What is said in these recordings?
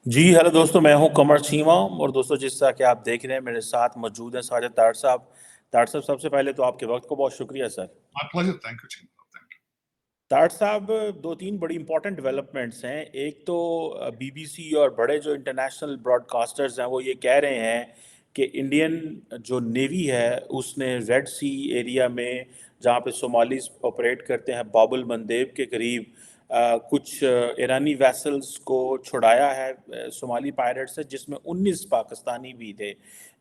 जी, hello दोस्तों, मैं हूँ कमर चीमा और दोस्तों जिस तरह कि आप देख रहे हैं मेरे साथ मौजूद हैं साजिद तार साहब। तार साहब, सबसे पहले तो आपके वक़्त को बहुत शुक्रिया sir. My pleasure. Thank you, Chintan. Thank you. तार साहब, 2-3 बड़ी इम्पोर्टेंट डेवलपमेंट्स हैं। एक तो बीबीसी और बड़े जो इंटरनेशनल ब्रॉडकास्टर्स हैं वो ये कह रहे हैं कि इंडियन जो नेवी है उसने रेड सी एरिया में, जहाँ पे सोमालीज़ ऑपरेट करते हैं, बाब अल मंदेब के करीब कुछ ईरानी वेसल्स को छुड़ाया है सोमाली पायरेट से, जिसमें 19 पाकिस्तानी भी थे।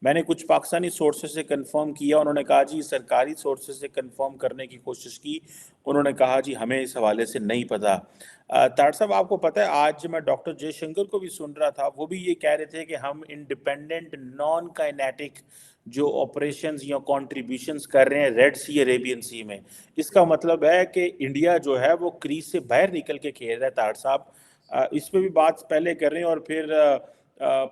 मैंने कुछ पाकिस्तानी सोर्सेज से कंफर्म किया, उन्होंने कहा जी सरकारी सोर्सेज से कंफर्म करने की कोशिश की, उन्होंने कहा जी हमें इस हवाले से नहीं पता। तार साहब, आपको पता है आज मैं डॉक्टर जयशंकर को भी सुन रहा था, वो भी ये कह रहे थे कि हम इंडिपेंडेंट नॉन काइनेटिक जो ऑपरेशंस या कॉन्ट्रीब्यूशंस कर रहे हैं रेड सी अरेबियन सी में, इसका मतलब है कि इंडिया जो है वो क्रीज से बाहर निकल के खेल रहा है। तार साहब, इस पे भी बात पहले कर रहे हैं और फिर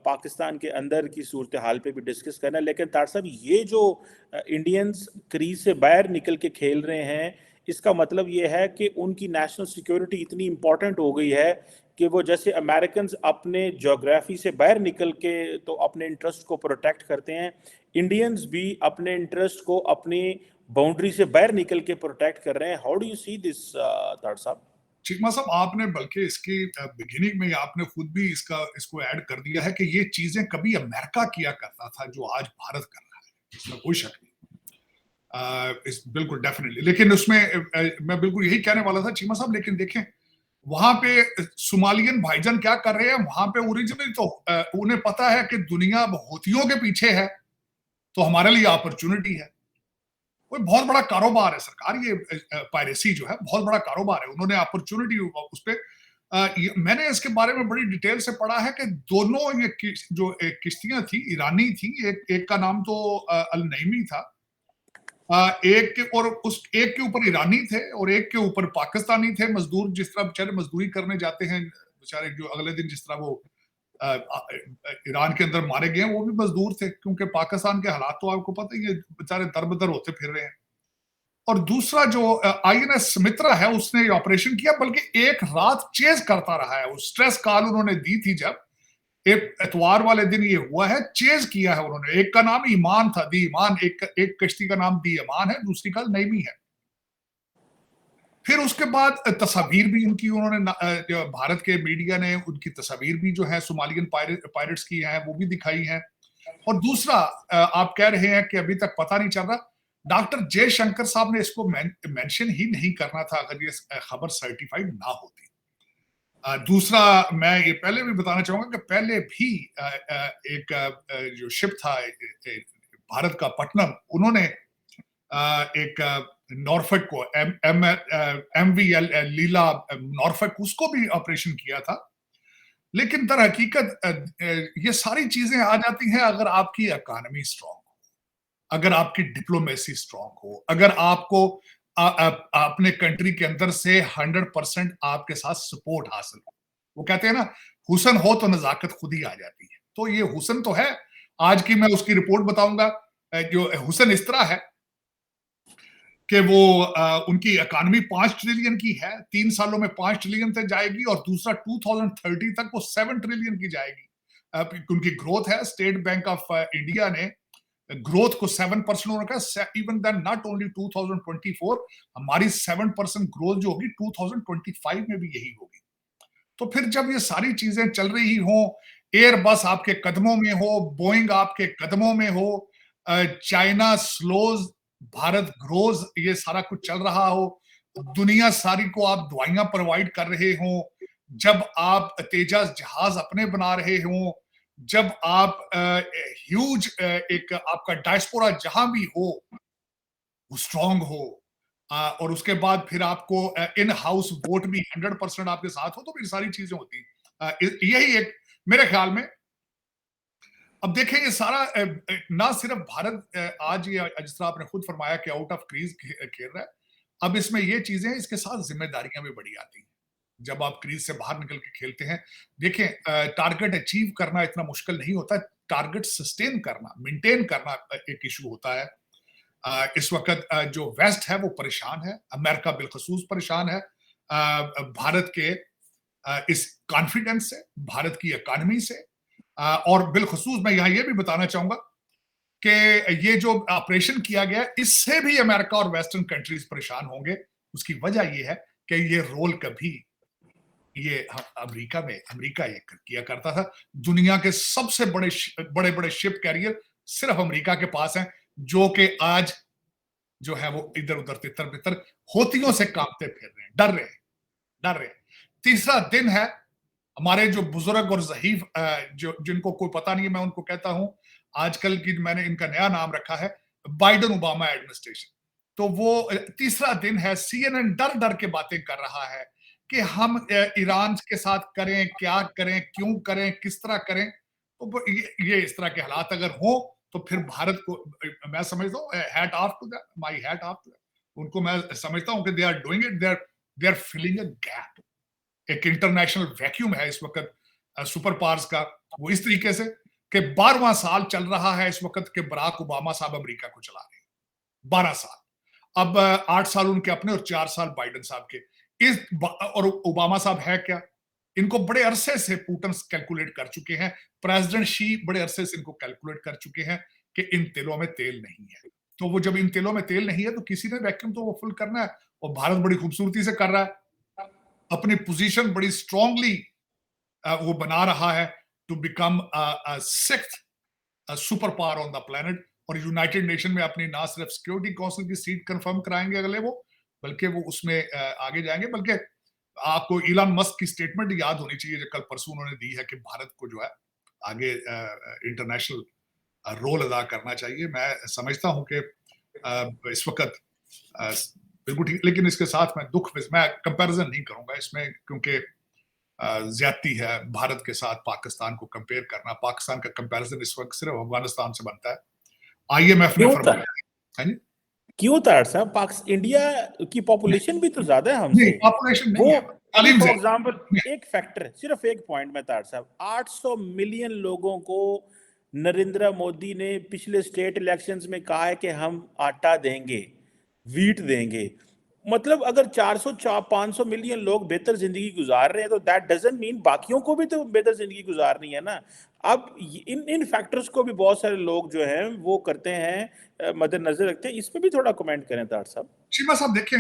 पाकिस्तान के अंदर की सूरत हाल पे भी डिस्कस करना है। लेकिन तार साहब, ये जो इंडियंस क्रीज से बाहर निकल के खेल रहे हैं, इसका मतलब ये है कि उनकी नेशनल सिक्योरिटी इतनी इंपॉर्टेंट हो गई है कि वो जैसे अमेरिकन अपने जोग्राफी से बाहर निकल के तो अपने इंटरेस्ट को प्रोटेक्ट करते हैं, इंडियंस भी अपने इंटरेस्ट को अपनी बाउंड्री से बाहर निकल के प्रोटेक्ट कर रहे हैं। How do you see this तार साहब? चिकमा साहब, आपने बल्कि इसकी बिगिनिंग में आपने खुद भी इसको ऐड कर दिया है कि ये चीजें कभी अमेरिका किया करता था जो आज भारत कर रहा है, इसमें कोई शक नहीं। इस बिल्कुल डेफिनेटली, लेकिन उसमें मैं बिल्कुल यही कहने वाला था चीमा साहब। लेकिन देखें वहां पे सोमालियन भाईजान क्या कर रहे हैं, वहां पे ओरिजिनली तो उन्हें पता है कि दुनिया हूथियों के पीछे है, तो हमारे लिए अपॉर्चुनिटी है। कोई बहुत बड़ा कारोबार है सरकार, ये पायरेसी जो है बहुत बड़ा कारोबार है। उन्होंने अपॉर्चुनिटी उस पे मैंने इसके बारे में बड़ी डिटेल से पढ़ा है कि दोनों ये जो किश्तियां थी ईरानी थी, एक का नाम तो अल नईमी था, एक के और उस एक के ऊपर ईरानी थे और एक के ऊपर पाकिस्तानी थे मजदूर। जिस तरह बेचारे मजदूरी करने जाते हैं बेचारे, जो अगले दिन जिस तरह वो ईरान के अंदर मारे गए, वो भी मजदूर थे, क्योंकि पाकिस्तान के हालात तो आपको पता ही है, बेचारे दरबदर होते फिर रहे हैं। और दूसरा जो आईएनएस सुमित्रा है, उसने ये ऑपरेशन किया, बल्कि एक रात चेज करता रहा है। वो स्ट्रेस कॉल उन्होंने दी थी, जब एक एतवार वाले दिन ये हुआ है, चेज किया है उन्होंने। एक का नाम ईमान था, दी ईमान, एक कश्ती का नाम दी ईमान है, दूसरी का नईमी है। फिर उसके बाद तस्वीर भी उनकी उन्होंने भारत के मीडिया ने उनकी तस्वीर भी जो है सोमालियन पायरेट्स की है वो भी दिखाई है। और दूसरा, आप कह रहे हैं कि अभी तक पता नहीं चल रहा, डॉक्टर जयशंकर साहब ने इसको मेंशन ही नहीं करना था अगर ये खबर सर्टिफाइड ना होती। दूसरा, मैं ये पहले भी बताना चाहूंगा कि पहले भी एक जो शिप था भारत का पटनम, उन्होंने एक नॉर्फेक को MV लीला नॉर्फेक, उसको भी ऑपरेशन किया था। लेकिन दर हकीकत ये सारी चीजें आ जाती हैं अगर आपकी इकोनॉमी स्ट्रांग हो, अगर आपकी डिप्लोमेसी स्ट्रांग हो, अगर आपको अपने कंट्री के अंदर से 100% आपके साथ सपोर्ट हासिल हो। वो कहते हैं ना, हुसन हो तो नजाकत खुद ही आ जाती है। तो ये हुसन तो है। आज की मैं उसकी रिपोर्ट बताऊंगा। जो हुसन इस तरह है कि वो उनकी इकोनॉमी 5 ट्रिलियन की है, 3 सालों में 5 ट्रिलियन तक जाएगी, और दूसरा 2030 तक वो 7 ट्रिलियन की जाएगी। उनकी ग्रोथ है। स्टेट बैंक ऑफ इंडिया ने ग्रोथ को 7% उन्होंने कहा, इवन देन नॉट ओनली 2024, हमारी 7% ग्रोथ जो होगी 2025 में भी यही होगी। तो फिर जब ये सारी चीजें चल रही हो, एयरबस आपके कदमों में हो, बोइंग आपके कदमों में हो, चाइना स्लोज, भारत ग्रोज, ये सारा कुछ चल रहा हो, दुनिया सारी को आप दवाइयां प्रोवाइड कर रहे हो, जब आप तेजस जहाज अपने बना रहे हो, जब आप ह्यूज एक आपका डायस्पोरा जहां भी हो वो स्ट्रांग हो, और उसके बाद फिर आपको इन हाउस वोट भी 100% आपके साथ हो, तो फिर सारी चीजें होती यही एक मेरे ख्याल में। अब देखें ये सारा ना सिर्फ भारत आज ये जिस तरह आपने खुद फरमाया कि आउट ऑफ क्रीज खेल रहा है, अब इसमें ये चीजें, इसके साथ जिम्मेदारियां भी बड़ी आती हैं जब आप क्रीज से बाहर निकल के खेलते हैं। देखें, टारगेट अचीव करना इतना मुश्किल नहीं होता, टारगेट सस्टेन करना, मेंटेन करना एक इशू होता है। इस वक्त जो वेस्ट है वो परेशान है, अमेरिका बिलखसूस परेशान है। भारत के इस कॉन्फिडेंस से, भारत की इकोनॉमी से, और बिलखुसूस मैं यहां ये भी बताना चाहूंगा कि ये जो ऑपरेशन किया गया इससे भी अमेरिका और वेस्टर्न कंट्रीज परेशान होंगे। उसकी वजह ये है कि ये रोल कभी ये अमेरिका ये किया करता था। दुनिया के सबसे बड़े बड़े शिप कैरियर सिर्फ अमेरिका के पास हैं, जो कि आज जो है वो इधर उधर तितर बितर होतियों से कांपते फिर रहे हैं, डर रहे हैं। तीसरा दिन है हमारे जो बुजुर्ग और ज़हीफ जो जिनको कोई पता नहीं है, मैं उनको कहता हूं आजकल की मैंने इनका नया नाम रखा है बाइडन ओबामा एडमिनिस्ट्रेशन। तो वो तीसरा दिन है, CNN डर डर के बातें कर रहा है कि हम ईरान के साथ करें, क्या करें, क्यों करें, किस तरह करें। तो ये इस तरह के हालात अगर हो तो फिर भारत को मैं समझता हूँ hat off to that, my hat off to that. उनको मैं समझता हूँ कि they are doing it, they are filling a gap. एक इंटरनेशनल वैक्यूम है इस वक्त सुपर पावर्स का, वो इस तरीके से कि 12वां साल चल रहा है इस वक्त के बराक ओबामा साहब अमेरिका को चला रहे हैं। 12 साल, अब 8 साल उनके अपने और 4 साल बाइडेन साहब के। और ओबामा साहब है क्या, इनको बड़े अरसे से पुतिन कैलकुलेट कर चुके हैं, प्रेसिडेंट शी बड़े अरसे से इनको कैलकुलेट कर चुके हैं कि इन तेलों में तेल नहीं है। तो वो जब इन तेलों में तेल नहीं है तो किसी ने वैक्यूम तो वो फुल करना है, और भारत बड़ी खूबसूरती से कर रहा है, अपनी पोजीशन बड़ी स्ट्रांगली वो बना रहा है to become sixth super power on the planet. और यूनाइटेड नेशन में अपनी ना सिर्फ सिक्योरिटी काउंसिल की सीट कंफर्म कराएंगे अगले वो, बल्कि वो उसमें आगे जाएंगे। बल्कि आपको इलॉन मस्क की स्टेटमेंट याद होनी चाहिए जो कल परसों उन्होंने दी है कि भारत को जो है आगे इंटरनेशनल रोल अदा करना चाहिए। मैं समझता हूं कि इस वक्त बिल्कुल ठीक, लेकिन इसके साथ मैं कंपैरिजन नहीं करूंगा इसमें, क्योंकि ज्यादती है भारत के साथ पाकिस्तान को कंपेयर करना। पाकिस्तान का कंपैरिजन इस वक्त सिर्फ अफगानिस्तान से बनता है। IMF ने फरमाया, क्यों था साहब, इंडिया की पॉपुलेशन भी तो ज्यादा है हमसे। पॉपुलेशन वो नहीं है, फॉर एग्जांपल एक फैक्टर, सिर्फ एक पॉइंट में तार साहब, 800 मिलियन लोगों को नरेंद्र मोदी ने पिछले स्टेट इलेक्शंस में कहा है कि हम आटा देंगे, वीट देंगे। मतलब अगर 400-500 मिलियन लोग बेहतर जिंदगी गुजार रहे हैं तो दैट डजंट मीन बाकियों को भी तो बेहतर जिंदगी गुजारनी है ना। अब इन फैक्टर्स को भी बहुत सारे लोग जो हैं वो करते हैं, मद्देनजर रखते हैं। इसमें भी थोड़ा कमेंट करें तार साहब। शीमा साहब देखें,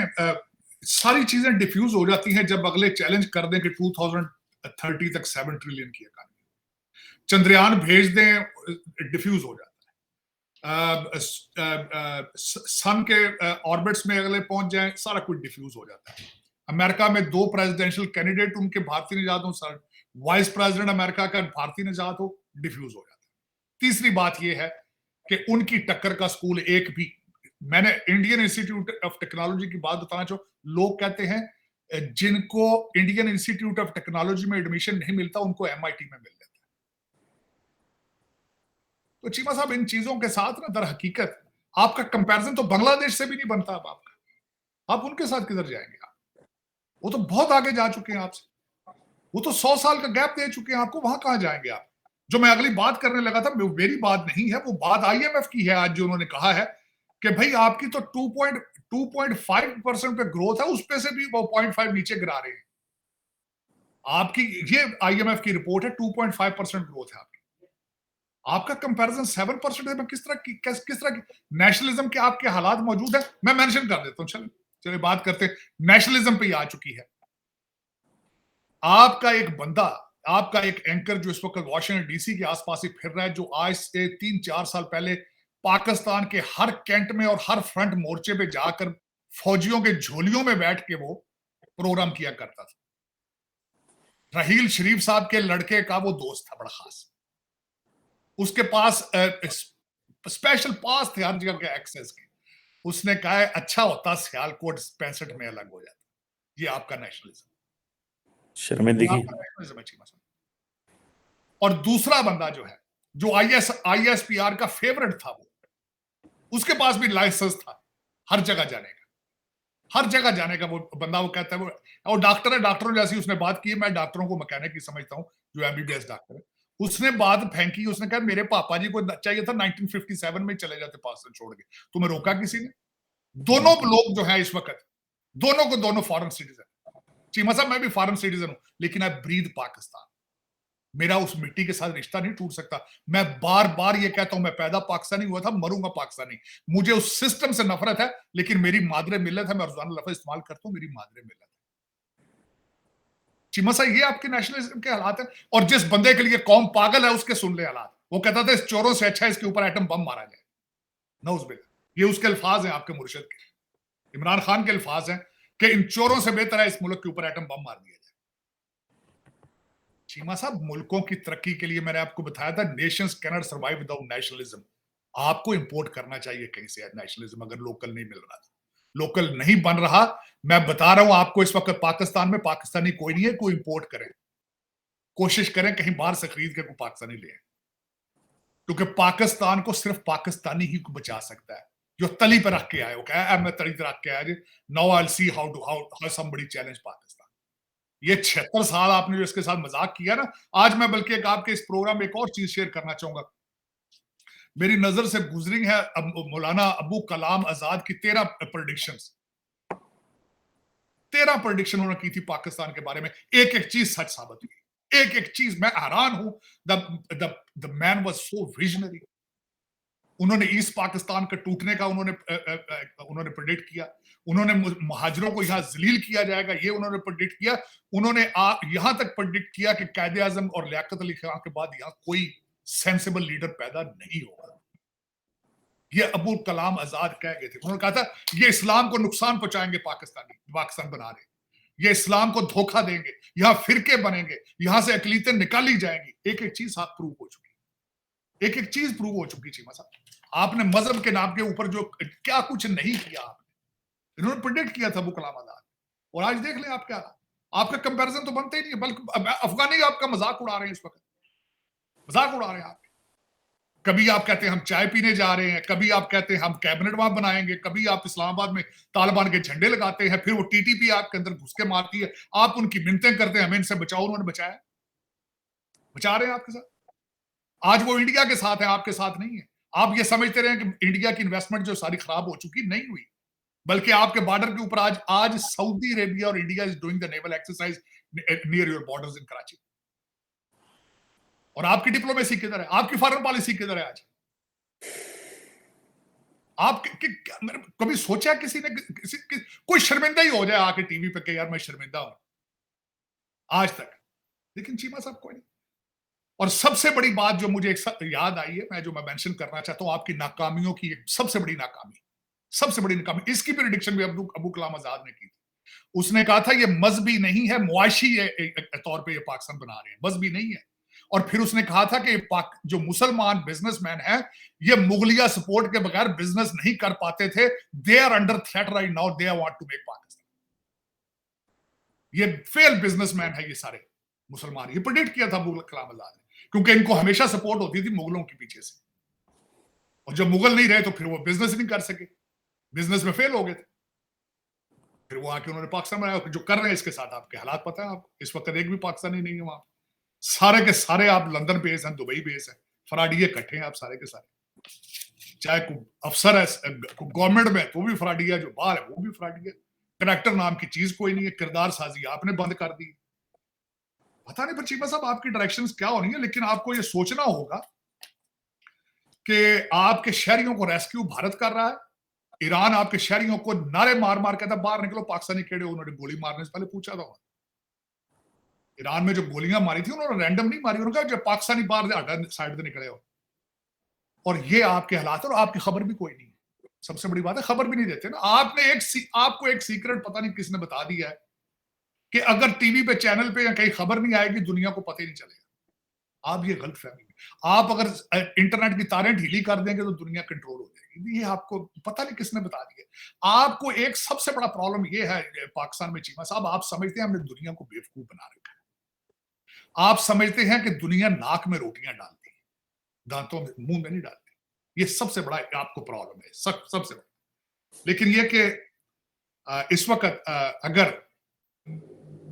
सारी चीजें डिफ्यूज हो जाती हैं जब अगले चैलेंज कर दें कि 2030 तक 7 ट्रिलियन की इकॉनमी, चंद्रयान भेज दें, डिफ्यूज हो जाता है। सन के ऑर्बिट्स में अगले पहुंच जाएं, सारा कुछ डिफ्यूज हो जाता है। अमेरिका में 2 प्रेसिडेंशियल कैंडिडेट उनके भारतीय निजात हो, वाइस प्रेसिडेंट अमेरिका का भारतीय निजात हो, डिफ्यूज हो जाता है। तीसरी बात यह है कि उनकी टक्कर का स्कूल एक भी, मैंने इंडियन इंस्टीट्यूट ऑफ टेक्नोलॉजी की बात बताना चाहूँ, लोग कहते हैं जिनको इंडियन इंस्टीट्यूट ऑफ टेक्नोलॉजी में एडमिशन नहीं मिलता उनको MIT में मिल जाता है। तो चीमा साहब इन चीजों के साथ ना दर हकीकत आपका कंपैरिजन तो बांग्लादेश से भी नहीं बनता। अब आपका, आप उनके साथ किधर जाएंगे? आप वो तो बहुत आगे जा चुके हैं आपसे, वो तो 100 साल का गैप दे चुके हैं आपको, वहां कहां जाएंगे आप? जो मैं अगली बात करने लगा था, मेरी बात नहीं है, वो बात IMF की है आज, जो उन्होंने कहा है कि भाई आपकी तो 2.5% पे ग्रोथ है, उस पे से भी वो 0.5 नीचे गिरा रहे हैं। आपकी ये IMF की रिपोर्ट है, 2.5% ग्रोथ है आपकी, आपका कंपैरिजन 7% है। किस तरह की नेशनलिज्म के आपके हालात मौजूद है? मैं मेंशन कर देता हूं, चलिए बात करते हैं। नेशनलिज्म पे आ चुकी है आपका एक बंदा, आपका एक एंकर जो इस वक्त वॉशिंगटन DC के आसपास ही फिर रहा है, जो आज से 3-4 साल पहले पाकिस्तान के हर कैंट में और हर फ्रंट मोर्चे पे जाकर फौजियों के झोलियों में बैठ के वो प्रोग्राम किया करता था। रहील शरीफ साहब के लड़के का वो दोस्त था बड़ा खास, उसके पास स्पेशल पास थे हर जगह के एक्सेस के। उसने कहा है अच्छा होता सियालकोट 65 में अलग हो जाता। ये आपका नेशनलिज्म, शर्मिंदगी। और दूसरा बंदा जो है, जो ISPR का फेवरेट था, वो उसके पास भी लाइसेंस था हर जगह जाने का, हर जगह जाने का। वो बंदा वो कहता है वो डॉक्टर है, डॉक्टरों जैसी उसने बात की है। मैं डॉक्टरों को मैकेनिक ही समझता हूं, जो MBBS डॉक्टर है। उसने बात फेंकी, उसने कहा मेरे पापा जी को चाहिए था 1957 में चले जाते पाकिस्तान छोड़ के, तुम्हें रोका किसी ने? दोनों लोग जो है इस वक्त, दोनों को दोनों फॉरेन सिटीजन, चीमा साहब मैं भी फॉरेन सिटीजन हूं, लेकिन आई ब्रीथ पाकिस्तान। मेरा उस मिट्टी के साथ रिश्ता नहीं टूट सकता। मैं बार बार ये कहता हूं, मैं पैदा पाकिस्तानी हुआ था, मरूंगा पाकिस्तानी। मुझे उस सिस्टम से नफरत है, लेकिन मेरी मादरे मिल्लत है। मैं रोजाना लफ्ज इस्तेमाल करता हूं, मेरी मादरे मिल्लत है। चीमा साहब ये आपके नेशनलिज्म के हालात है। और जिस बंदे के लिए कौम पागल है, उसके सुन ले हालात। वो कहता था इस चोरों से अच्छा इसके ऊपर एटम बम मारा जाए। नौज़ुबिल्लाह, ये उसके अल्फाज हैं आपके मुर्शिद के, इमरान खान के अल्फाज हैं कि इन चोरों से बेहतर है इस मुल्क के ऊपर एटम बम मार दिया जाए। चीमा साहब मुल्कों की तरक्की के लिए मैंने आपको बताया था, Nations can not survive without nationalism. आपको इंपोर्ट करना चाहिए कहीं से नेशनलिज्म, अगर लोकल नहीं मिल रहा, लोकल नहीं बन रहा। मैं बता रहा हूं आपको, इस वक्त पाकिस्तान में पाकिस्तानी कोई नहीं है, कोई इंपोर्ट करें, कोशिश करें कहीं बाहर से खरीद के कोई पाकिस्तानी ले, क्योंकि पाकिस्तान को सिर्फ पाकिस्तानी ही को बचा सकता है। जो तली पर रख के आए, वो कहा मैं तली पर रख के आया, now I will see how somebody challenge Pakistan. ये 76 साल आपने जो इसके साथ मजाक किया ना, आज मैं बल्कि एक आपके इस प्रोग्राम में एक और चीज शेयर करना चाहूंगा। मेरी नजर से गुजरी है मौलाना अबू कलाम आजाद की 13 प्रेडिक्शंस। 13 प्रेडिक्शन उन्होंने की थी पाकिस्तान के बारे में, एक एक चीज सच साबित हुई, एक एक चीज। मैं हैरान हूं, the man was so visionary. उन्होंने ईस्ट पाकिस्तान के टूटने का उन्होंने प्रेडिक्ट किया। उन्होंने महाजरों को यहां जलील किया जाएगा, ये उन्होंने प्रेडिक्ट किया। उन्होंने यहां तक प्रेडिक्ट किया कि कायदे आजम और लियाकत अली खान के बाद यहां कोई सेंसिबल लीडर पैदा नहीं होगा। ये अबुल कलाम आजाद कह गए थे। उन्होंने कहा था ये इस्लाम को नुकसान पहुंचाएंगे, पाकिस्तान बना रहे, ये इस्लाम को धोखा देंगे, यहां फिरके बनेंगे, यहां से अकलीतें निकाली जाएंगी। एक एक चीज आप प्रूव हो चुकी, एक एक चीज प्रूव हो चुकी। चीमा साहब आपने मजहब के नाम के ऊपर जो क्या कुछ नहीं किया आपने, इन्होंने प्रेडिक्ट किया था अबू कलाम आजाद। और आज देख लें आप क्या, आपका कंपैरिजन तो बनते ही नहीं है, बल्कि अफगानी आपका मजाक उड़ा रहे हैं, इस वक्त मजाक उड़ा रहे हैं आप। कभी आप कहते हैं हम चाय पीने जा रहे हैं, कभी आप कहते हैं हम कैबिनेट वहां बनाएंगे, कभी आप इस्लामाबाद में तालिबान के झंडे लगाते हैं, फिर वो टीटीपी आपके अंदर घुस के मारती है, आप उनकी मिन्नतें करते हैं हमें इनसे बचाओ। उन्होंने बचाया, बचा रहे हैं आपके साथ। आज वो इंडिया के साथ है, आपके साथ नहीं है। आप ये समझते रहे कि इंडिया की इन्वेस्टमेंट जो सारी खराब हो चुकी, नहीं हुई, बल्कि आपके बॉर्डर के ऊपर आज सऊदी अरेबिया और India is doing the naval exercise near your borders in Karachi. और आपकी डिप्लोमेसी किधर है, आपकी फॉरेन पॉलिसी किधर है आज? आप कभी सोचा किसी ने कोई शर्मिंदा ही हो जाए आके टीवी पे कि यार मैं शर्मिंदा हूं, आज तक? लेकिन चीमा साहब कोई नहीं। और सबसे बड़ी बात जो मुझे याद आई है, मैं मेंशन करना चाहता हूं, आपकी नाकामियों की सबसे बड़ी नाकामी, सबसे बड़ी नाकामी, इसकी प्रेडिक्शन भी अबू कलाम आजाद ने की थी। उसने कहा था ये मजहबी नहीं है, मुआशी तौर पे ये पाकिस्तान बना रहे हैं, मजहबी नहीं है। और फिर उसने कहा था कि जो मुसलमान बिजनेसमैन है, ये मुगलिया सपोर्ट के बगैर बिजनेस नहीं कर पाते थे। They are under threat right now, they want to make Pakistan. ये फेल बिजनेसमैन है ये सारे मुसलमान। ये प्रेडिक्ट किया था अबू कलाम आजाद ने, क्योंकि इनको हमेशा सपोर्ट होती थी मुगलों के पीछे से। और जब मुगल नहीं रहे तो फिर वो बिजनेस नहीं कर सके, बिजनेस में फेल हो गए थे। फिर वो आके उन्होंने पाकिस्तान बनाया। जो कर रहे हैं इसके साथ आपके हालात पता है आपको। इस वक्त एक भी पाकिस्तानी नहीं है वहां, सारे के सारे आप लंदन बेस हैं, दुबई बेस है, फराडिये इकट्ठे हैं आप सारे के सारे। चाहे कोई अफसर है गवर्नमेंट में तो भी फराडिया, जो बाहर है वो भी फराडिया। करेक्टर नाम की चीज कोई नहीं है, किरदार साजी आपने बंद कर दी। पता नहीं पर चीमा साहब आपकी डायरेक्शंस क्या होनी है, लेकिन आपको ये सोचना होगा कि आपके शहरियों को रेस्क्यू भारत कर रहा है। ईरान आपके शहरियों को नारे मार मार कहता बाहर निकलो, पाकिस्तानी केड़े। उन्होंने गोली मारने से पहले पूछा था। ईरान में जो गोलियां मारी थी उन्होंने रैंडम नहीं मारी, उन्होंने कहा जब पाकिस्तानी बाहर साइड से निकले हो। और ये आपके हालात, और आपकी खबर भी कोई नहीं है। सबसे बड़ी बात है खबर भी नहीं देते ना। आपको एक सीक्रेट पता नहीं किसने बता दिया है कि अगर टीवी पे चैनल पे या कहीं खबर नहीं आएगी दुनिया को पता ही नहीं चलेगा। आप ये गलत फहमी, आप अगर इंटरनेट की तारें ढीली कर देंगे तो दुनिया कंट्रोल हो जाएगी। ये आपको पता नहीं किसने बता दिया। आपको एक सबसे बड़ा प्रॉब्लम ये है पाकिस्तान में चीमा साहब, आप समझते हैं हमने दुनिया को बेवकूफ बना रखा है। आप समझते हैं कि दुनिया नाक में रोटियां डालती है, दांतों में मुंह में नहीं डालती। ये सबसे बड़ा आपको प्रॉब्लम है, सबसे बड़ा। लेकिन ये कि इस वक्त अगर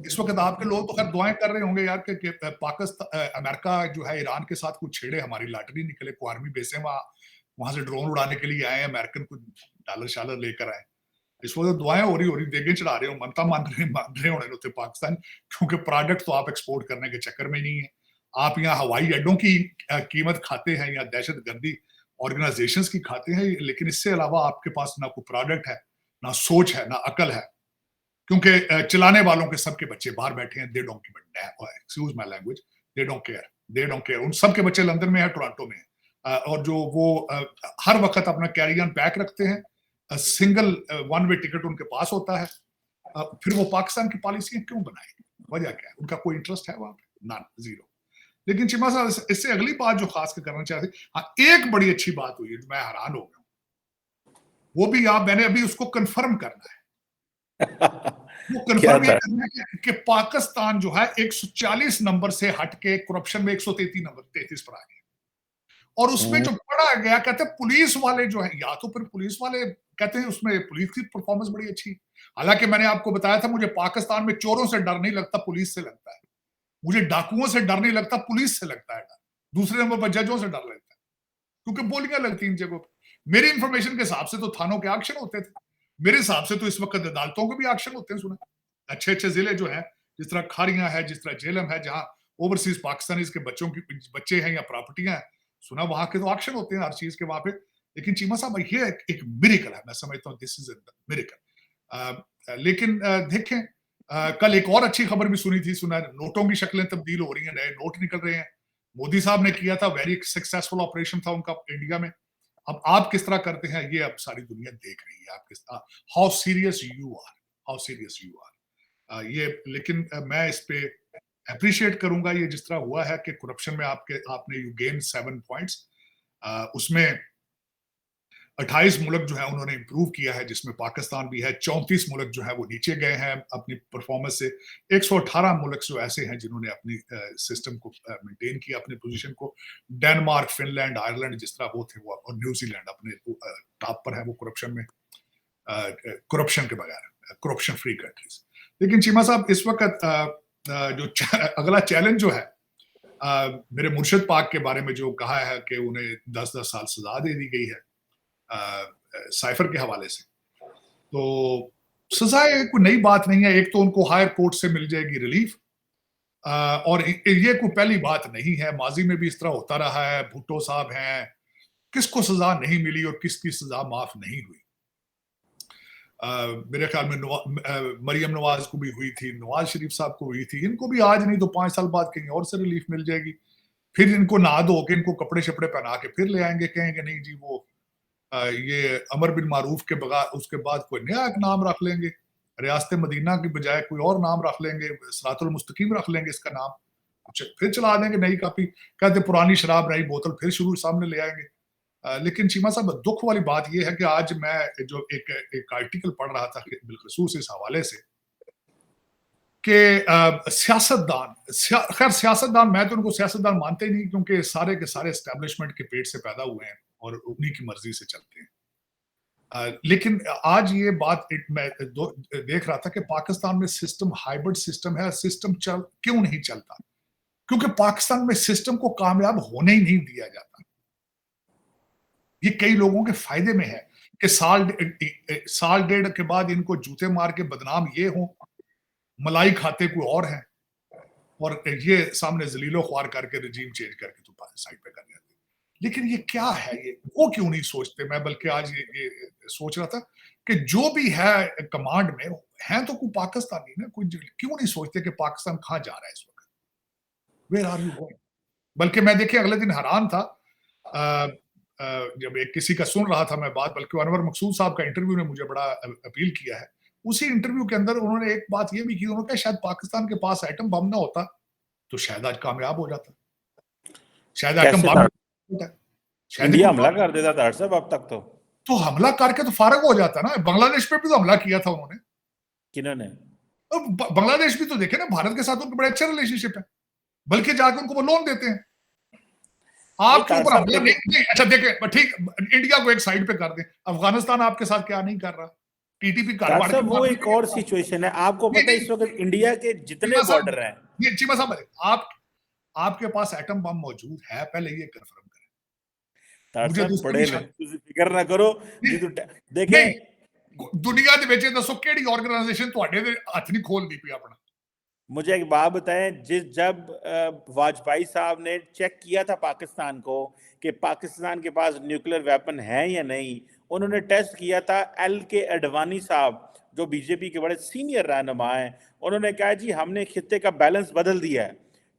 इस वक्त आपके लोग तो खैर दुआएं कर रहे होंगे यार कि पाकिस्तान अमेरिका जो है ईरान के साथ कुछ छेड़े, हमारी लॉटरी निकले, को आर्मी बेसे वहां से ड्रोन उड़ाने के लिए आए, अमेरिकन कुछ डॉलर शालर लेकर आए। इस वक्त दुआएं हो रही देगे चढ़ा रहे हो, मनता मान रहे होने होते पाकिस्तान, क्योंकि प्रोडक्ट तो आप एक्सपोर्ट करने के चक्कर में नहीं है। आप यहाँ हवाई अड्डों की कीमत खाते हैं या दहशतगर्दी ऑर्गेनाइजेशंस की खाते हैं, लेकिन इससे अलावा आपके पास ना कोई प्रोडक्ट है, ना सोच है, ना अकल है। क्योंकि चलाने वालों के सबके बच्चे बाहर बैठे हैं, they don't give a excuse my language, they don't care, उन सबके बच्चे लंदन में है, टोरंटो में है, और जो वो हर वक्त अपना कैरी ऑन पैक रखते हैं, सिंगल वन वे टिकट उनके पास होता है, फिर वो पाकिस्तान की पॉलिसियां क्यों बनाएंगे? वजह क्या है? उनका कोई इंटरेस्ट है वहां पे? Non, zero. लेकिन चिमा साहब, इससे अगली बात जो खास कर करना चाहते, हाँ, एक बड़ी अच्छी बात हुई, मैं हैरान हो गया, वो भी मैंने अभी उसको कंफर्म करना है। वो क्या कंफर्म ये था? करना है कि पाकिस्तान जो है 140 नंबर से हट के करप्शन में 133 पर आ गया। और उसमें जो पढ़ा गया, कहते हैं पुलिस वाले जो है, या तो फिर पुलिस वाले कहते हैं उसमें पुलिस की परफॉर्मेंस बड़ी अच्छी। हालांकि मैंने आपको बताया था, मुझे पाकिस्तान में चोरों से डर नहीं लगता, पुलिस से लगता है। मुझे डाकुओं से डर नहीं लगता, पुलिस से लगता है डर। दूसरे नंबर पर जजों से डर लगता है, क्योंकि बोलियां लगती इन जगहों पर। मेरी इंफॉर्मेशन के हिसाब से तो थानों के एक्शन होते थे, मेरे हिसाब से तो इस वक्त अदालतों के भी एक्शन होते हैं। सुना अच्छे अच्छे जिले जो है, जिस तरह खारियां है, जिस तरह जेलम है, जहां ओवरसीज पाकिस्तानीज के बच्चे हैं या प्रॉपर्टियां हैं, सुना वहां के तो एक्शन होते हैं हर चीज के वहां पे। लेकिन चीमा साहब, ये एक मिरेकल है, मैं समझता हूँ दिस इज मिरेकल। लेकिन देखें, कल एक और अच्छी खबर भी सुनी थी, सुना नोटों की शक्लें तब्दील हो रही हैं, नए नोट निकल रहे हैं। मोदी साहब ने किया था, वेरी सक्सेसफुल ऑपरेशन था उनका इंडिया में। अब आप किस तरह करते हैं, ये अब सारी दुनिया देख रही है, आप किस how serious you are, how serious you are. ये लेकिन मैं इस पे अप्रिशिएट करूंगा, ये जिस तरह हुआ है कि करप्शन में आपने यू गेन 7 पॉइंट्स, उसमें 28 मुल्क जो है उन्होंने इंप्रूव किया है, जिसमें पाकिस्तान भी है। 34 मुल्क जो है वो नीचे गए हैं अपनी परफॉर्मेंस से। 118 मुल्क जो ऐसे हैं जिन्होंने अपनी सिस्टम को मेंटेन किया, अपनी पोजीशन को। डेनमार्क, फिनलैंड, आयरलैंड जिस तरह वो थे, वो, और न्यूजीलैंड अपने टॉप पर है वो करप्शन में, करप्शन के बगैर, करप्शन फ्री कंट्रीज। लेकिन चीमा साहब, इस वक्त जो अगला चैलेंज जो है, मेरे मुर्शिद पाक के बारे में जो कहा है कि उन्हें 10-10 साल सजा दे दी गई है साइफर के हवाले से, तो सजाए कोई नई बात नहीं है। एक तो उनको हायर कोर्ट से मिल जाएगी रिलीफ, और ये कोई पहली बात नहीं है, माजी में भी इस तरह होता रहा है। भुट्टो साहब हैं, किसको सजा नहीं मिली और किसकी सजा माफ नहीं हुई। मेरे ख्याल में मरियम नवाज को भी हुई थी, नवाज शरीफ साहब को हुई थी, इनको भी आज नहीं तो 5 साल बाद कहीं और से रिलीफ मिल जाएगी। फिर इनको नहा धो के, इनको कपड़े शपड़े पहना के फिर ले आएंगे, कहेंगे नहीं जी वो ये अमर बिन मारूफ के बगैर, उसके बाद कोई नया एक नाम रख लेंगे, रियासत मदीना की बजाय कोई और नाम रख लेंगे, सिरातुल मुस्तकीम रख लेंगे इसका नाम, फिर चला देंगे नई कापी, कहते पुरानी शराब नई बोतल फिर शुरू सामने ले आएंगे। लेकिन चीमा साहब, दुख वाली बात यह है कि आज मैं जो एक आर्टिकल पढ़ रहा था बिलखसूस इस हवाले से कि सियासतदान, खैर सियासतदान, मैं तो उनको सियासतदान मानते ही नहीं, क्योंकि सारे के सारे एस्टेब्लिशमेंट के पेट से पैदा हुए हैं और उन्हीं की मर्जी से चलते हैं। लेकिन आज ये बात मैं देख रहा था कि पाकिस्तान में सिस्टम हाइब्रिड सिस्टम है। सिस्टम क्यों नहीं चलता? क्योंकि पाकिस्तान में सिस्टम को कामयाब होने ही नहीं दिया जाता। ये कई लोगों के फायदे में है कि साल डेढ़ के बाद इनको जूते मार के बदनाम ये हो, मलाई खाते कोई और हैं, और ये सामने जलीलो ख्वार करके रिजीम चेंज करके तो साइड पे कर देते। लेकिन ये क्या है, ये वो क्यों नहीं सोचते? मैं बल्कि आज ये सोच रहा था कि जो भी है कमांड में है तो कोई पाकिस्तानी ना, कोई क्यों नहीं सोचते कि पाकिस्तान कहाँ जा रहा है इस वक्त, वेयर आर यू गोइंग? बल्कि मैं देखिए अगले दिन हैरान था, जब एक किसी का सुन रहा था मैं बात, बल्कि अनवर मकसूद साहब का इंटरव्यू ने मुझे बड़ा अपील किया है। उसी इंटरव्यू के अंदर उन्होंने एक बात ये भी की, उन्होंने कहा शायद पाकिस्तान के पास एटम बम ना होता तो शायद आज कामयाब हो जाता, शायद एटम कैसे बम था? शायद इंडिया हमला कर देता था साहब अब तक तो हमला करके तो फारग हो जाता ना। बांग्लादेश पे भी तो हमला किया था उन्होंने, किन्होंने? बांग्लादेश भी तो देखे ना, भारत के साथ उनका बड़ा अच्छा रिलेशनशिप है, बल्कि जाकर उनको वो लोन देते हैं। आपके ऊपर हमला नहीं, अच्छा देखें ठीक, इंडिया को एक साइड पे कर दें, अफगानिस्तान आपके साथ क्या नहीं कर रहा, टीटीपी वो एक और सिचुएशन है। आपको पता है इस वक्त इंडिया के जितने बॉर्डर हैं, चीमा साहब, आपके पास एटम बम मौजूद है, पहले ये कंफर्म करें। मुझे बड़े फिक्र ना करो। देखें, दुनिया ਦੇ ਵਿੱਚ ਦੱਸੋ ਕਿਹੜੀ ਆਰਗੇਨਾਈਜੇਸ਼ਨ ਤੁਹਾਡੇ ਦੇ ਹੱਥ ਨਹੀਂ ਖੋਲਦੀ ਪਈ ਆਪਣਾ। मुझे एक बात बताएं, जब वाजपेयी साहब ने चेक किया था पाकिस्तान को कि पाकिस्तान के पास न्यूक्लियर वेपन है या नहीं, उन्होंने टेस्ट किया था। के अडवाणी साहब जो बीजेपी के बड़े सीनियर रहनुमा हैं, उन्होंने कहा जी हमने खित्ते का बैलेंस बदल दिया है।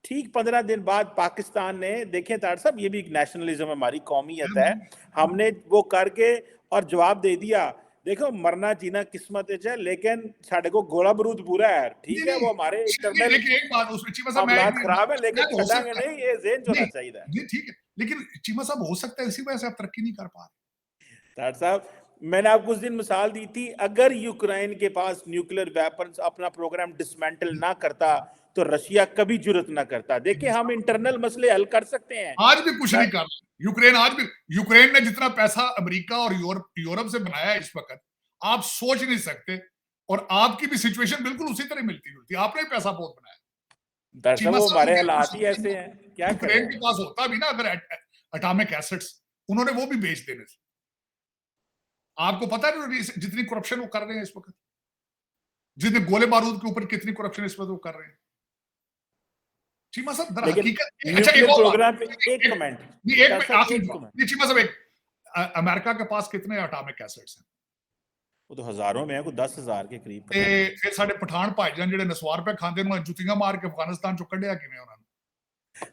ठीक 15 दिन बाद पाकिस्तान ने, देखें तार साहब ये भी एक नेशनलिज्म हमारी कौमियत है, हमने वो करके और जवाब दे दिया देखो मरना जीना किस्मत है, लेकिन साढ़े को गोला बारूद पूरा है, ठीक है, वो हमारे इंटरनल लेकिन एक बात उसमें चीमा साहब हालात खराब है, लेकिन हो छड़ांगे सकता है नहीं, ये ज़हन होना चाहिए। नहीं ठीक है, लेकिन चीमा साहब हो सकता है इसी वजह से आप तरक्की नहीं कर पा रहे। तार साहब मैंने आपको उस दिन मिसाल दी थी, अगर यूक्रेन के पास न्यूक्लियर वेपन्स अपना प्रोग्राम डिसमेंटल ना करता तो रशिया कभी जुर्रत ना करता। देखिए हम इंटरनल मसले हल कर सकते हैं, आज भी कुछ नहीं कर रहा यूक्रेन। आज भी यूक्रेन ने जितना पैसा अमेरिका और यूरोप से बनाया है इस वक्त, आप सोच नहीं सकते। और आपकी भी सिचुएशन बिल्कुल उसी तरह मिलती जुलती, आपने भी पैसा बहुत बनाया। दरअसल वो हमारे हालात ही ऐसे हैं, क्या यूक्रेन के पास होता भी ना अगर एटॉमिक एसेट्स, उन्होंने वो भी बेच देने थे। आपको पता है जितनी करप्शन वो कर रहे हैं इस वक्त, जितने गोले बारूद के ऊपर कितनी करप्शन इस वक्त वो कर रहे हैं। चीमा साहब दर हकीकत न्यूक्लियर प्रोग्राम पे एक कमेंट, चीमा साहब अमेरिका के पास कितने एटॉमिक एसेट्स हैं? वो तो हजारों में है, कोई 10,000 के करीब। फिर साडे पठान भाईजान ਜਿਹੜੇ ਨਸਵਾਰ पे खांदे ਨੂੰ जुत्तियां मार के अफगानिस्तान चो कढ़िया किवें उन्होंने?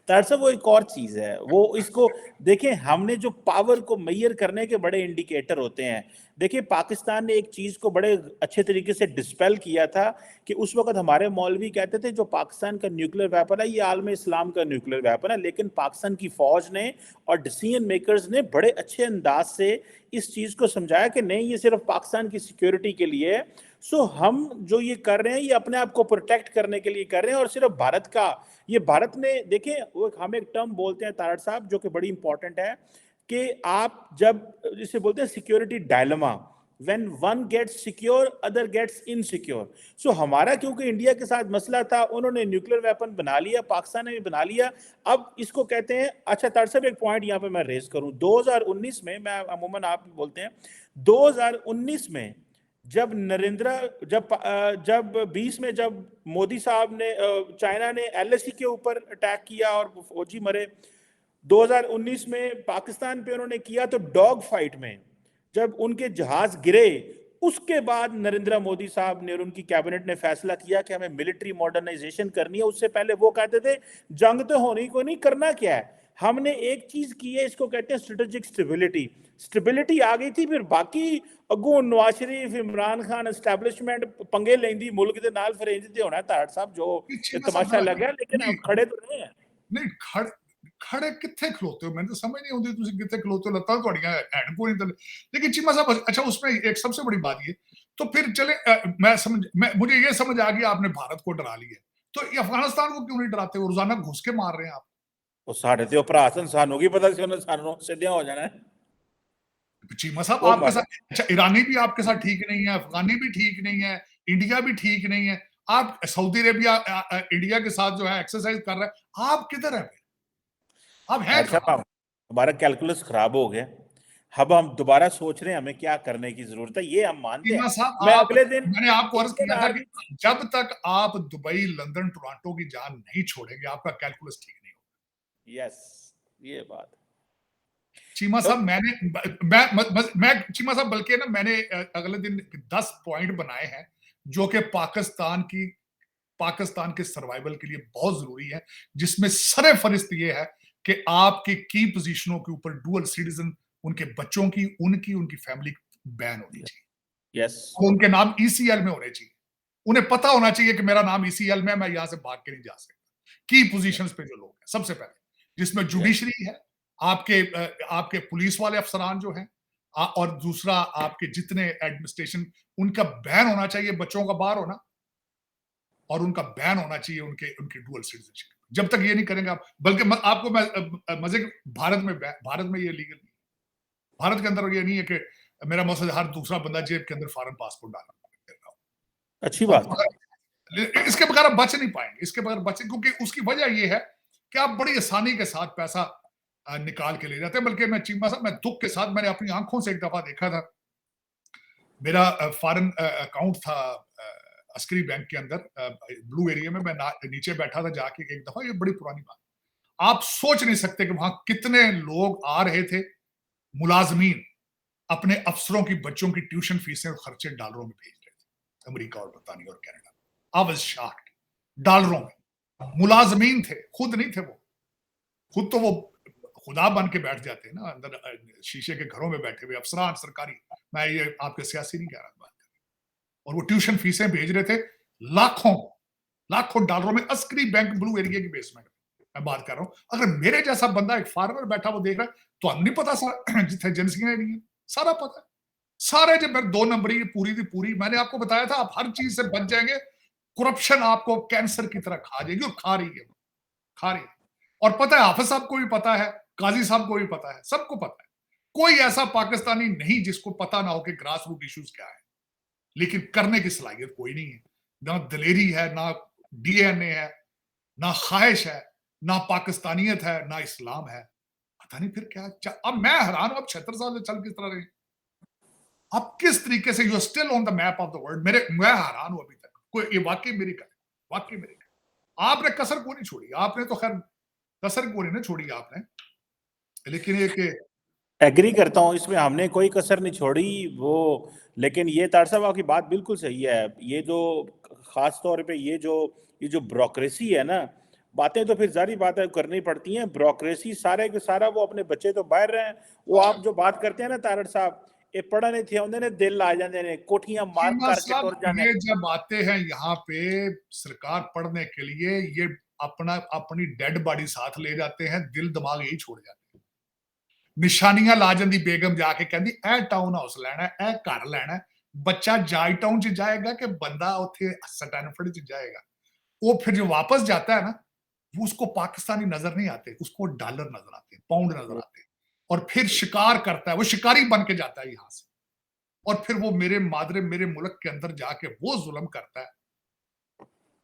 तारसा वो एक और चीज है, वो इसको देखें, हमने जो पावर को मैयर करने के बड़े इंडिकेटर होते हैं। देखिए पाकिस्तान ने एक चीज को बड़े अच्छे तरीके से डिस्पेल किया था कि उस वक्त हमारे मौलवी कहते थे जो पाकिस्तान का न्यूक्लियर वेपन है ये आलम इस्लाम का न्यूक्लियर वेपन है, लेकिन पाकिस्तान की फौज ने और डिसीजन मेकर्स ने बड़े अच्छे अंदाज से इस चीज को समझाया कि नहीं ये सिर्फ पाकिस्तान की सिक्योरिटी के लिए है। सो हम जो ये कर रहे हैं ये अपने आप को प्रोटेक्ट करने के लिए कर रहे हैं, और सिर्फ भारत का, ये भारत ने देखें वो हम एक टर्म बोलते हैं तारड़ साहब जो कि बड़ी इंपॉर्टेंट है कि आप जब जिसे बोलते हैं security dilemma, when one gets secure other gets insecure. So हमारा क्योंकि इंडिया के साथ मसला था, उन्होंने न्यूक्लियर वेपन बना लिया, पाकिस्तान ने भी बना लिया। अब इसको कहते हैं, अच्छा तारड़ साहब एक पॉइंट यहाँ पे मैं रेज करूं, 2019 में, मैं अमूमन आप बोलते हैं 2019 में जब जब 20 में जब मोदी साहब ने चाइना ने एलएसी के ऊपर अटैक किया और फौजी मरे, 2019 में पाकिस्तान पे उन्होंने किया, तो डॉग फाइट में जब उनके जहाज गिरे उसके बाद नरेंद्र मोदी साहब ने और उनकी कैबिनेट ने फैसला किया कि हमें मिलिट्री मॉडर्नाइजेशन करनी है। उससे पहले वो कहते थे जंग तो होनी को नहीं, करना क्या है, हमने एक चीज की है, इसको कहते हैं स्ट्रेटेजिक स्टेबिलिटी। स्टेबिलिटी आ गई थी, फिर बाकी अगू नवाज शरीफ, इमरान खान एस्टैब्लिशमेंट पंगे लेंदी मुल्क के नाल, फिर इंज ते होना तारड़ साहब जो तमाशा लगा, लेकिन हम खड़े तो रहे हैं। नहीं खड़े किथे खलोते हो, मैंने तो समझ नहीं आती तुम किथे खलोते हो, लत्तां तुहाड़ियां हैन कोई नहीं। लेकिन चीमा साहब अच्छा उसमें एक सबसे बड़ी बात ये, तो फिर चले मुझे ये समझ आ गई आपने भारत को डरा लिया, तो अफगानिस्तान को क्यों नहीं डराते हो? रोजाना घुस के मार रहे हैं आप। ਉਹ ਸਾਡੇ ਤੇ ਭਰਾ ਸਨ, ਸਾਨੂੰ ਕੀ ਪਤਾ ਸੀ ਉਹਨੇ ਸਾਨੂੰ ਸਿੱਧਿਆਂ हो जाना है। चीमा साहब आपके साथ, अच्छा ईरानी भी आपके साथ ठीक नहीं है, अफगानी भी ठीक नहीं है, इंडिया भी ठीक नहीं है, आप सऊदी अरेबिया इंडिया के साथ जो है एक्सरसाइज कर रहे हैं, आप किधर है? आप हैं हमारा कैलकुलस खराब हो गया, अब हम दोबारा सोच रहे हैं हमें क्या करने की जरूरत है, ये हम मानते हैं। मैं अगले दिन मैंने आपको अर्ज किया था कि जब तक आप दुबई, लंदन, टोरंटो की जान नहीं छोड़ेंगे आपका कैलकुलस ठीक नहीं होगा। यस, ये बात चीमा साहब मैं चीमा साहब बल्कि ना मैंने अगले दिन 10 पॉइंट बनाए हैं जो कि पाकिस्तान के सर्वाइवल के लिए बहुत जरूरी है, जिसमें सरे फरिश्त ये है कि आपकी की पोजीशनों के ऊपर डुअल सिटीजन, उनके बच्चों की, उनकी फैमिली बैन होनी चाहिए। यस, उनके नाम ईसीएल में होने चाहिए, उन्हें पता होना चाहिए कि मेरा नाम ईसीएल में, मैं यहां से भाग के नहीं जा सकता। की पोजीशंस पे जो लोग हैं सबसे पहले, जिसमें जुडिशरी है, आपके पुलिस वाले अफसरान जो हैं, और दूसरा आपके जितने एडमिनिस्ट्रेशन, उनका बैन होना चाहिए बच्चों का बाहर होना, और उनका बैन होना चाहिए उनके डुअल सिटीजनशिप। जब तक ये नहीं करेंगे आप, बल्कि आपको मैं मजे, भारत में ये लीगल नहीं, भारत के अंदर ये नहीं है कि मेरा मकसद हर दूसरा बंदा जेब के अंदर फॉरेन पासपोर्ट डालना। अच्छी बात, इसके बगैर आप बच नहीं पाएंगे, इसके बगैर बचे, क्योंकि उसकी वजह ये है कि आप बड़ी आसानी के साथ पैसा निकाल के ले जाते हैं। बल्कि मैं चीमा साहब, मैं दुख के साथ, मैंने अपनी आंखों से एक दफा देखा था मेरा फॉरेन अकाउंट था अस्करी बैंक के अंदर ब्लू एरिया में, मैं नीचे बैठा था जाके एक दफा, ये बड़ी पुरानी बात, आप सोच नहीं सकते कि वहां कितने लोग आ रहे थे, मुलाजमीन अपने अफसरों की बच्चों की ट्यूशन फीसें और खर्चे डॉलरों में भेज रहे थे, अमेरिका और बरतानिया और कनाडा। आई वाज शॉक्ड, डॉलरों में मुलाजमीन थे, खुद नहीं थे वो, खुद तो वो खुदा बन के बैठ जाते हैं ना अंदर शीशे के घरों में बैठे हुए अफसरान सरकारी, मैं ये आपके सियासी नहीं कह रहा बात कर, और वो ट्यूशन फीसें भेज रहे थे लाखों लाखों डॉलरों में, अस्करी बैंक ब्लू एरिया की बेसमेंट में मैं बात कर रहा हूं। अगर मेरे जैसा बंदा एक फार्मर बैठा वो देख रहा है तो हम नहीं पता जिथे एजेंसियां नहीं है, सारा पता है, सारे जब मैं 2 नंबरी पूरी थी पूरी, मैंने आपको बताया था आप हर चीज से बच जाएंगे, करप्शन आपको कैंसर की तरह खा जाएगी, और खा रही है, खा रही है। और पता है हाफिज साहब को भी पता है, काजी साहब को भी पता है, सबको पता है, कोई ऐसा पाकिस्तानी नहीं जिसको पता ना हो कि ग्रास रूट इश्यूज क्या है, लेकिन करने की सलाहियत कोई नहीं है, ना दिलेरी है, ना डीएनए है, ना ख्वाहिश है, ना पाकिस्तानियत है, ना इस्लाम है, पता नहीं फिर क्या। अब मैं हैरान हूं, अब 76 साल से चल किस तरह रहे, अब किस तरीके से you are still on the map of the world, मैं हैरान हूं अभी तक, कोई ये वाकई मेरी कर, वाकई मेरी कर। आपने कसर को नहीं छोड़ी, आपने तो खैर कसर को नहीं छोड़ी आपने, लेकिन ये कि एग्री करता हूँ इसमें, हमने कोई कसर नहीं छोड़ी वो, लेकिन ये तार साहब आपकी बात बिल्कुल सही है, ये जो खास तौर पे ये जो ब्यूरोक्रेसी है ना, बातें तो फिर जारी बात है करनी पड़ती हैं, ब्यूरोक्रेसी सारे के सारा वो अपने बच्चे तो बाहर रहे हैं, वो आप जो बात करते हैं ना तारड़ साहब, ये पढ़ा नहीं थे उन्होंने दिल आ जाते ने कोठियां मार्क करके टुर जाने। ये जब आते हैं यहाँ पे सरकार पढ़ने के लिए, ये अपनी डेड बॉडी साथ ले जाते हैं, दिल दिमाग यही छोड़ जाते हैं, निशानियां ला जाती बेगम जाके कहती ए टाउन हाउस लेना है, ए घर लेना है, बच्चा जाई टाउन च जाएगा कि बंदा उथे स्टैनफोर्ड च जाएगा, वो फिर जो वापस जाता है ना, वो उसको पाकिस्तानी नजर नहीं आते, उसको डॉलर नजर आते हैं, पाउंड नजर आते हैं, और फिर शिकार करता है, वो शिकारी बन के जाता है यहां से, और फिर वो मेरे मुल्क के अंदर जाके वो जुल्म करता है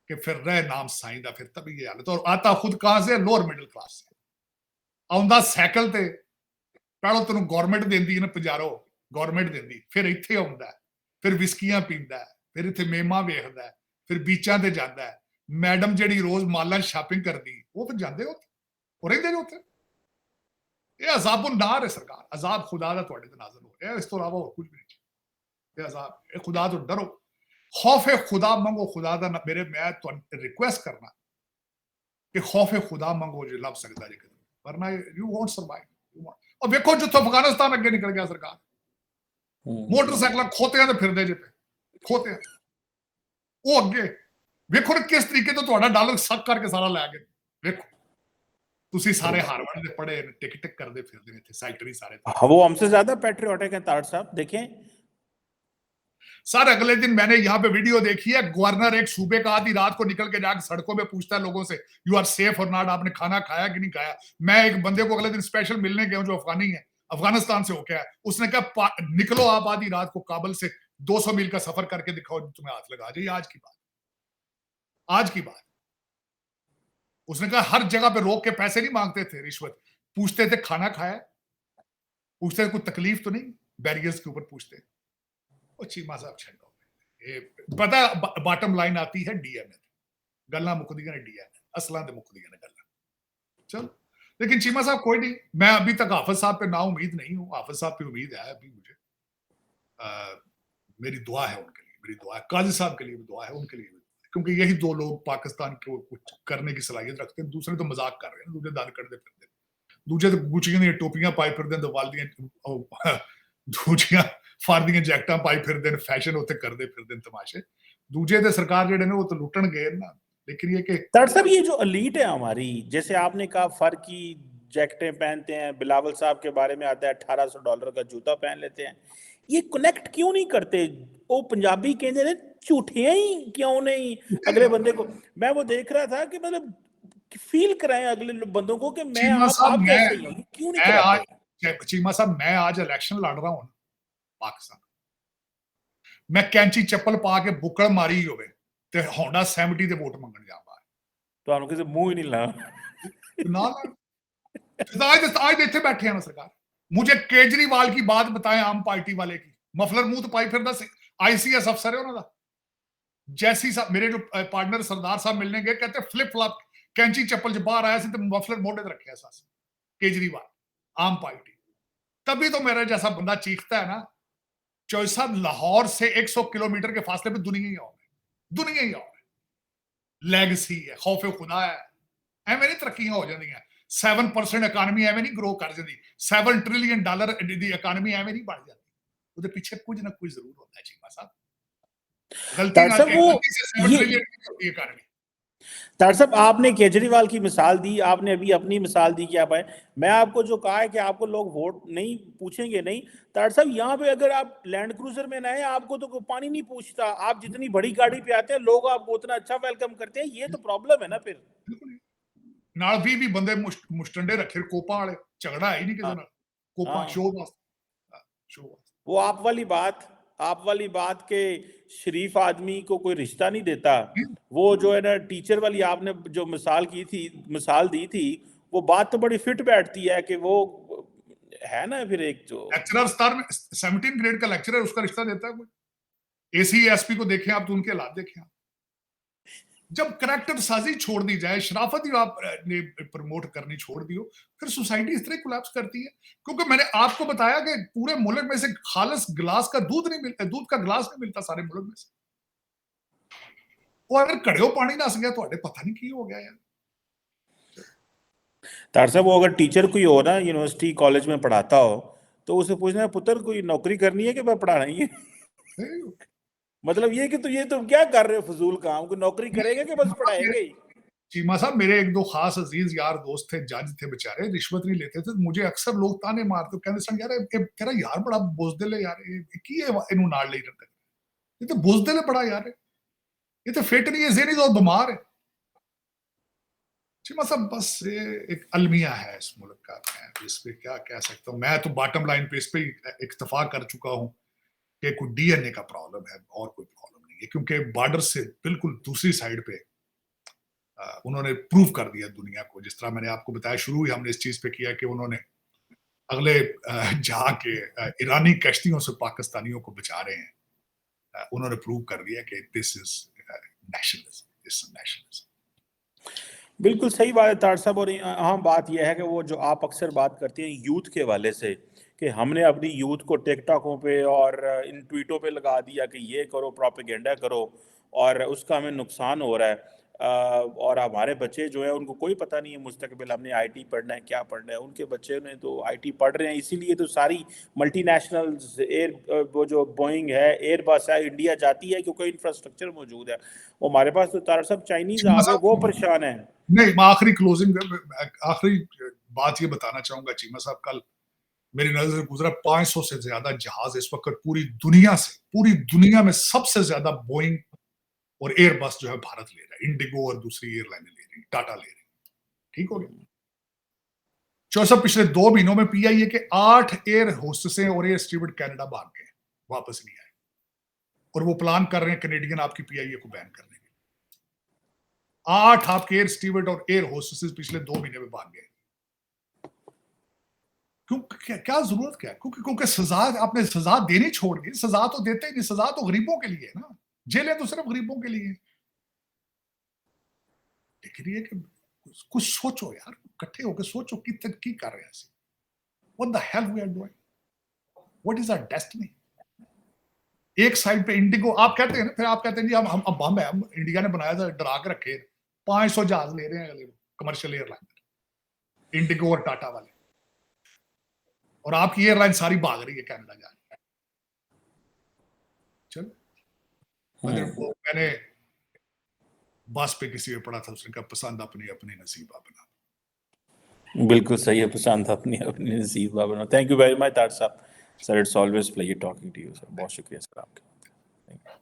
कि फिर रह नाम साइंदा, फिर तभी ये हालत, और आता खुद कहां से, लोअर मिडिल क्लास से, आउंदा साइकिल ते, पहलो तेन गौरमेंट देंदी है ना पजारो, गौरमेंट देंदी, फिर इत्थे आउंदा, फिर विस्कियां पींदा, फिर इत्थे मेमा वेखदा, फिर बीचां ते जांदा है, मैडम जेडी रोज मालां शॉपिंग करदी, वो फिर जांदे उत्थे, और रहिंदे ने उत्थे। ये अजाबुन नार है सरकार, अजाब खुदा दा तुहाडे ते नाज़िल हो रहा है, इस तो अलावा और कुछ भी नहीं, ये अजाब, ये खुदा तो डरो, खौफ खुदा मंगो, खुदा दा मेरे मैं तो रिक्वेस्ट करना कि खौफ खुदा मंगो जो लभ सकदा जे, वरना यू वोंट सर्वाइव। और देखो जो अफगानिस्तान अगे निकल गया सरकार, मोटरसाइकिल खोते फिरदे जे पे, खोते वो अगे, वेखो किस तरीके तो ਤੁਹਾਡਾ डॉलर सक करके सारा लै गए, वेखो ਤੁਸੀਂ सारे हार्वर्ड ਦੇ पढ़े टिक टिक करते फिरदे ने, साइटरी सारे, हाँ वो हमसे ज्यादा पैट्रियोटिक हैं तारड़ साहब, देखें सर अगले दिन मैंने यहाँ पे वीडियो देखी है, गवर्नर एक सूबे का आधी रात को निकल के जाकर सड़कों में पूछता है लोगों से यू आर सेफ और नॉट, आपने खाना खाया कि नहीं खाया। मैं एक बंदे को अगले दिन स्पेशल मिलने गया जो अफगानी है, अफगानिस्तान से होके आया, उसने कहा निकलो आप आधी रात को काबुल से 200 मील का सफर करके दिखाओ तुम्हें हाथ लगा जाइए। आज की बात, आज की बात। उसने कहा हर जगह पे रोक के पैसे नहीं मांगते थे, रिश्वत पूछते थे, खाना खाया, पूछते थे कोई तकलीफ तो नहीं, बैरियर्स के ऊपर पूछते। चीमा साहब छंडो, पता बॉटम लाइन आती है डीएनए, गल्लां मुकदियां ने डीएनए, असलां ते मुकदियां ने गल्लां। चलो, लेकिन चीमा साहब कोई नहीं, मैं अभी तक हाफिज साहब पे ना उम्मीद नहीं हूं, हाफिज साहब पे उम्मीद है अभी मुझे, मेरी दुआ है उनके लिए, मेरी दुआ है, काजी साहब के लिए भी दुआ है, उनके लिए भी, क्योंकि यही दो लोग पाकिस्तान को कुछ करने की सलाहियत रखते हैं। दूसरे तो मजाक कर रहे हैं, दूसरे दान करते फिरते, दूसरे तो गुचियां दी टोपियां पाई फिरदे, तो वालदियां दूजियां फारदियां जैकटां पाई फिरदे, फैशन उत्ते करदे फिरदे तमाशे। दूजे ते सरकार जेडे ने वो तो लुटण गए ना, लेकिन ये कि तारड़ साहब ये जो एलीट है हमारी, जैसे आपने कहा फर की जैकेटें पहनते हैं, बिलावल साहब के बारे में आता है $1800 का जूता पहन लेते हैं, ये कनेक्ट क्यों नहीं करते? वो पंजाबी कहते हैं झूठे ही क्यों नहीं अगले बंदे को, मैं वो देख रहा था कि मतलब फील कराएं अगले बंदों को कि मैं चीमा साहब, आप जैसे ही हूं, क्यों नहीं कराते? चीमा साहब मैं आज इलेक्शन लड़ रहा हूं पाकिस्तान, मैं कैंची चप्पल पा के बुक्कड़ मारी होवे ते होंडा 70 दे वोट मंगण जा बाहर, तो हम किसी मुंह ही नहीं ला ना आज इत्थे बैठे हैं ना सरकार। मुझे केजरीवाल की बात बताएं आम पार्टी वाले की, ਮਫਲਰ ਮੂੰਹ ਤੇ ਪਾਈ ਫਿਰਦਾ ਸੀ, ਆਈਸੀਐਸ ਅਫਸਰ ਹੈ ਉਹਨਾਂ ਦਾ। ਜੈਸੀ ਸਾਹਿਬ ਮੇਰੇ ਜੋ ਪਾर्टनर सरदार साहब मिलने गए, कहते फ्लिप फ्लॉप कैंची चप्पल च बाहर आया तो मफलर मोढ़े ते रखे सास। केजरीवाल आम पार्टी, तभी तो मेरा जैसा बंदा चीखता है ना, चौधरी साहब लाहौर से 100 किलोमीटर के फासले पे दुनिया ही और है, दुनिया ही और है। लेगसी है, खौफ खुदा है, एवं नहीं तरक्कियां हो जाएंगी। 7% इकानमी एवं नहीं ग्रो कर जाती, $7 ट्रिलियन दी इकानमी एवं नहीं बढ़ जाती, उसके पीछे कुछ ना कुछ जरूर होता है चीमा साहब। डॉक्टर साहब आपने केजरीवाल की मिसाल दी, आपने अभी अपनी मिसाल दी कि आप आए, मैं आपको जो कहा है कि आपको लोग वोट नहीं पूछेंगे नहीं, डॉक्टर साहब यहाँ पे अगर आप लैंड क्रूजर में नए, आपको तो पानी नहीं पूछता, आप जितनी बड़ी गाड़ी पे आते हैं लोग आपको उतना अच्छा वेलकम करते हैं, ये तो प्रॉब्लम है ना। फिर नाल भी बंदे मुस्टंडे रखे कोपा वाले, झगड़ा है ही नहीं किसी नाल, कोपा शो वास्ते। वो आप वाली बात के शरीफ आदमी को कोई रिश्ता नहीं देता, वो जो है ना टीचर वाली आपने जो मिसाल दी थी, वो बात तो बड़ी फिट बैठती है कि वो है ना, फिर एक जो लेक्चरर 17 ग्रेड का लेक्चरर उसका रिश्ता देता है कोई? एसी एसपी को देखें आप तो उनके हालात देखें आप। जब करैक्टर साजी छोड़ दी जाए, शराफत ही आपने प्रमोट करनी छोड़ दी हो, फिर सोसाइटी इस तरह कोलैप्स करती है। क्योंकि मैंने आपको बताया कि पूरे मुल्क में से खालिस गिलास का दूध नहीं मिलता, दूध का गिलास नहीं मिलता सारे मुल्क में से। वो अगर कड़ियों पानी नस गया तो पता नहीं की हो गया यार। तार साहब, वो अगर टीचर कोई हो ना, यूनिवर्सिटी कॉलेज में पढ़ाता हो, तो उसे पूछना है, पुत्र कोई नौकरी करनी है कि मैं पढ़ाना ही है? मतलब ये कि ये तुम क्या कर रहे हो फजूल काम, कोई नौकरी करेगा कि बस पढ़ाएंगे ही? चीमा साहब, मेरे एक दो खास अजीज यार दोस्त थे, जज थे बेचारे, रिश्वत नहीं लेते थे, तो मुझे अक्सर लोग ताने मारते, कहते सन यार तेरा यार बड़ा बुजदिल है यार, की इनू नाल नहीं रखते, ये तो बुजदिल है बड़ा यार, ये तो फिट नहीं है, ज़हनी तो बीमार है। चीमा साहब बस ये एक अलमिया है इस मुल्क का, मैं इस पे क्या कह सकता हूँ। मैं तो बॉटम लाइन पे इस पे इत्तफा कर चुका हूँ कि कोई डीएनए का प्रॉब्लम है और कोई प्रॉब्लम नहीं है, क्योंकि बॉर्डर से बिल्कुल दूसरी साइड पे उन्होंने प्रूव कर दिया दुनिया को। जिस तरह मैंने आपको बताया, शुरू ही हमने इस चीज पे किया कि उन्होंने अगले जहां के ईरानी कश्तियों से पाकिस्तानियों को बचा रहे हैं, उन्होंने प्रूव कर दिया कि दिस इज नेशनलिज्म। बिल्कुल सही बात है तार साहब। और अहम बात यह है कि वो जो आप अक्सर बात करते हैं यूथ के वाले से, कि हमने अपनी यूथ को टिकटॉकों पे और इन ट्वीटों पे लगा दिया कि ये करो, प्रोपेगेंडा करो, और उसका हमें नुकसान हो रहा है। और हमारे बच्चे जो है उनको कोई पता नहीं है मुस्तकबिल, हमने आईटी पढ़ना है, क्या पढ़ना है। उनके बच्चे ने तो आईटी पढ़ रहे हैं, इसीलिए तो सारी मल्टीनेशनल वो जो बोइंग है, एयरबस है, इंडिया जाती है क्योंकि इंफ्रास्ट्रक्चर मौजूद है। वो हमारे पास तो तार सब चाइनीज आ गए, वो परेशान है। नहीं, मैं आखिरी बात ये बताना चाहूंगा चीमा साहब, कल मेरी नजर से गुजरा 500 से ज्यादा जहाज इस वक्त पूरी दुनिया में सबसे ज्यादा बोइंग और एयरबस जो है भारत ले रहा है, इंडिगो और दूसरी एयरलाइनें ले रही, टाटा ले रही। ठीक हो गया। चौसा पिछले 2 महीनों में पीआईए के 8 एयर होस्टेसें और एयर स्टीवर्ड कनाडा भाग गए, वापस नहीं आए, और वो प्लान कर रहे हैं कैनेडियन आपकी पीआईए को बैन करने के। 8 आपके एयर स्टीवर्ड और एयर होस्टेसेस पिछले 2 महीने में भाग गए। क्यों? क्या जरूरत क्या है? क्योंकि सजा, आपने सजा देनी छोड़ दी। सजा तो देते ही नहीं, सजा तो गरीबों के लिए है ना, जेलें तो सिर्फ गरीबों के लिए। लेकिन ये कि कुछ सोचो यार, इकट्ठे होकर सोचो की कर रहे हैं। What the hell we are doing? What is our destiny? एक साइड पे इंडिगो आप कहते हैं ना, फिर आप कहते हैं जी हम बम है, हम इंडिया ने बनाया था, डरा के रखे, 500 जहाज ले रहे हैं कमर्शियल एयरलाइन, इंडिगो और टाटा वाले, और आपकी एयरलाइन सारी भाग रही है कनाडा जा रही है। चलो, मैंने बस पे किसी पे पढ़ा था, उसने कहा पसंद अपनी अपनी नसीबा बना। बिल्कुल सही है, पसंद अपनी अपनी नसीबा बना। थैंक यू वेरी मच तार साहब। Sir, it's always pleasure talking to you sir. बहुत शुक्रिया सर आपका।